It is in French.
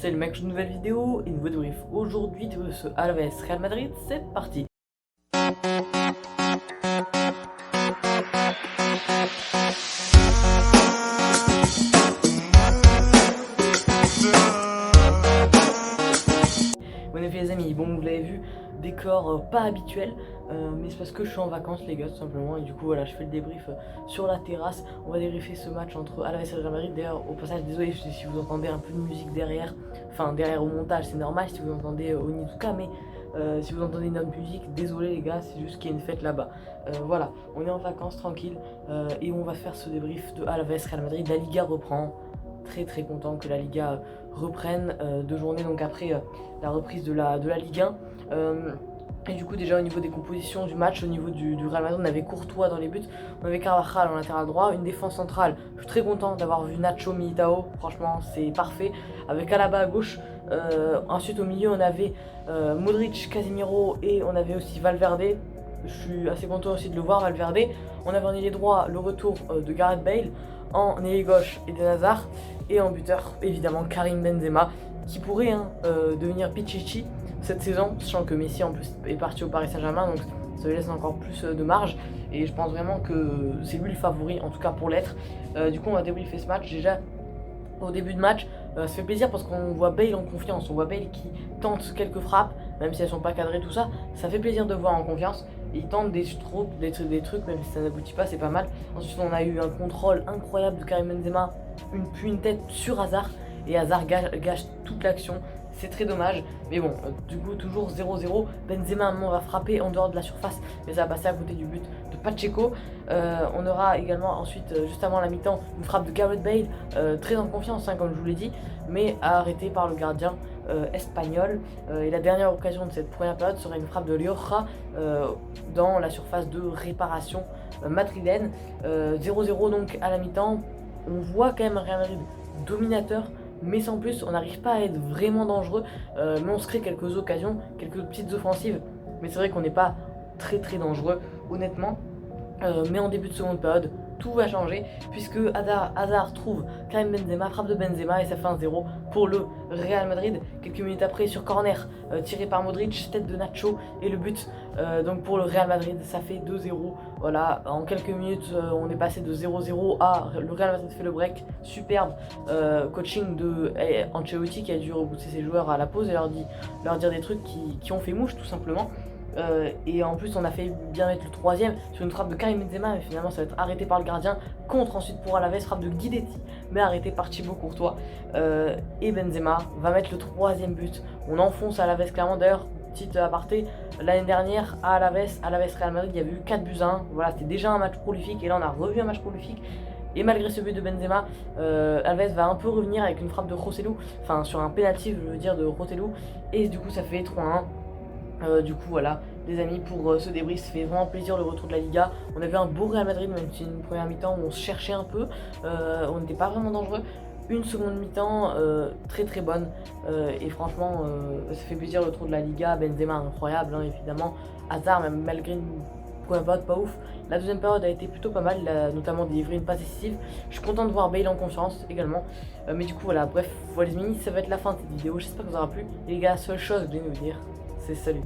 Salut mec, une nouvelle vidéo et nouveau débrief. Aujourd'hui, de ce Alaves Real Madrid, c'est parti. En effet les amis, bon vous l'avez vu, décor pas habituel, mais c'est parce que je suis en vacances les gars tout simplement, et du coup voilà je fais le débrief sur la terrasse. On va débriefer ce match entre Alaves et Real Madrid. D'ailleurs au passage désolé si vous entendez un peu de musique derrière, enfin derrière au montage c'est normal si vous entendez Onizuka, mais si vous entendez une autre musique, désolé les gars, c'est juste qu'il y a une fête là-bas. Voilà, on est en vacances tranquille, et on va faire ce débrief de Alaves Real Madrid. La Liga reprend. Très content que la Liga reprenne 2 journées donc après la reprise de la Ligue 1. Et du coup déjà au niveau des compositions du match, au niveau du Real Madrid, on avait Courtois dans les buts, on avait Carvajal en latéral droit, une défense centrale. Je suis très content d'avoir vu Nacho, Militao, franchement c'est parfait, avec Alaba à gauche. Ensuite au milieu on avait Modric, Casemiro, et on avait aussi Valverde. Je suis assez content aussi de le voir, Valverde. On avait en ailier droit le retour de Gareth Bale, en ailier gauche Eden Hazard, et en buteur évidemment Karim Benzema, qui pourrait devenir Pichichi cette saison, sachant que Messi en plus est parti au Paris Saint-Germain, donc ça lui laisse encore plus de marge, et je pense vraiment que c'est lui le favori, en tout cas pour l'être. Du coup on va débriefer ce match. Déjà au début de match, ça fait plaisir parce qu'on voit Bale en confiance, on voit Bale qui tente quelques frappes, même si elles sont pas cadrées, tout ça, ça fait plaisir de voir en confiance. Il tente des trucs, même si ça n'aboutit pas, c'est pas mal. Ensuite on a eu un contrôle incroyable de Karim Benzema, puis une tête sur Hazard, et Hazard gâche toute l'action. C'est très dommage, mais bon, du coup toujours 0-0. Benzema à un moment va frapper en dehors de la surface, mais ça va passer à côté du but de Pacheco. On aura également ensuite, juste avant la mi-temps, une frappe de Gareth Bale, très en confiance comme je vous l'ai dit, mais arrêté par le gardien espagnol. Et la dernière occasion de cette première période serait une frappe de Rioja dans la surface de réparation madrilène. 0-0 donc à la mi-temps. On voit quand même un Real Madrid dominateur, mais sans plus. On n'arrive pas à être vraiment dangereux, mais on se crée quelques occasions, quelques petites offensives, mais c'est vrai qu'on n'est pas très dangereux honnêtement. Mais en début de seconde période, tout va changer, puisque Hazard trouve Karim Benzema, frappe de Benzema, et ça fait 1-0 pour le Real Madrid. Quelques minutes après, sur corner, tiré par Modric, tête de Nacho, et le but donc pour le Real Madrid, ça fait 2-0. Voilà, en quelques minutes on est passé de 0-0 à le Real Madrid fait le break, superbe coaching de Ancelotti, qui a dû repousser ses joueurs à la pause et leur dire des trucs qui ont fait mouche tout simplement. Et en plus on a fait bien mettre le troisième sur une frappe de Karim Benzema, mais finalement ça va être arrêté par le gardien. Contre ensuite pour Alaves, frappe de Guidetti, mais arrêté par Thibaut Courtois. Et Benzema va mettre le troisième but. On enfonce Alaves clairement. D'ailleurs, petite aparté, l'année dernière à Alaves Real Madrid, il y avait eu 4 buts à 1. Voilà, c'était déjà un match prolifique, et là on a revu un match prolifique. Et malgré ce but de Benzema, Alves va un peu revenir avec une frappe de Joselu, enfin sur un penalty je veux dire de Joselu, et du coup ça fait 3-1. Du coup voilà les amis, pour ce débrief, ça fait vraiment plaisir le retour de la Liga. On avait un beau Real Madrid, même si une première mi-temps où on se cherchait un peu, on n'était pas vraiment dangereux. Une seconde mi-temps très bonne, et franchement ça fait plaisir le retour de la Liga. Benzema incroyable évidemment, Hazard même malgré une première période pas ouf. La deuxième période a été plutôt pas mal, il a notamment délivré une passe décisive. Je suis content de voir Bale en confiance également, mais du coup voilà, bref voilà les amis, ça va être la fin de cette vidéo. J'espère que ça vous aura plu, et les gars, seule chose que je vais vous dire, c'est salut.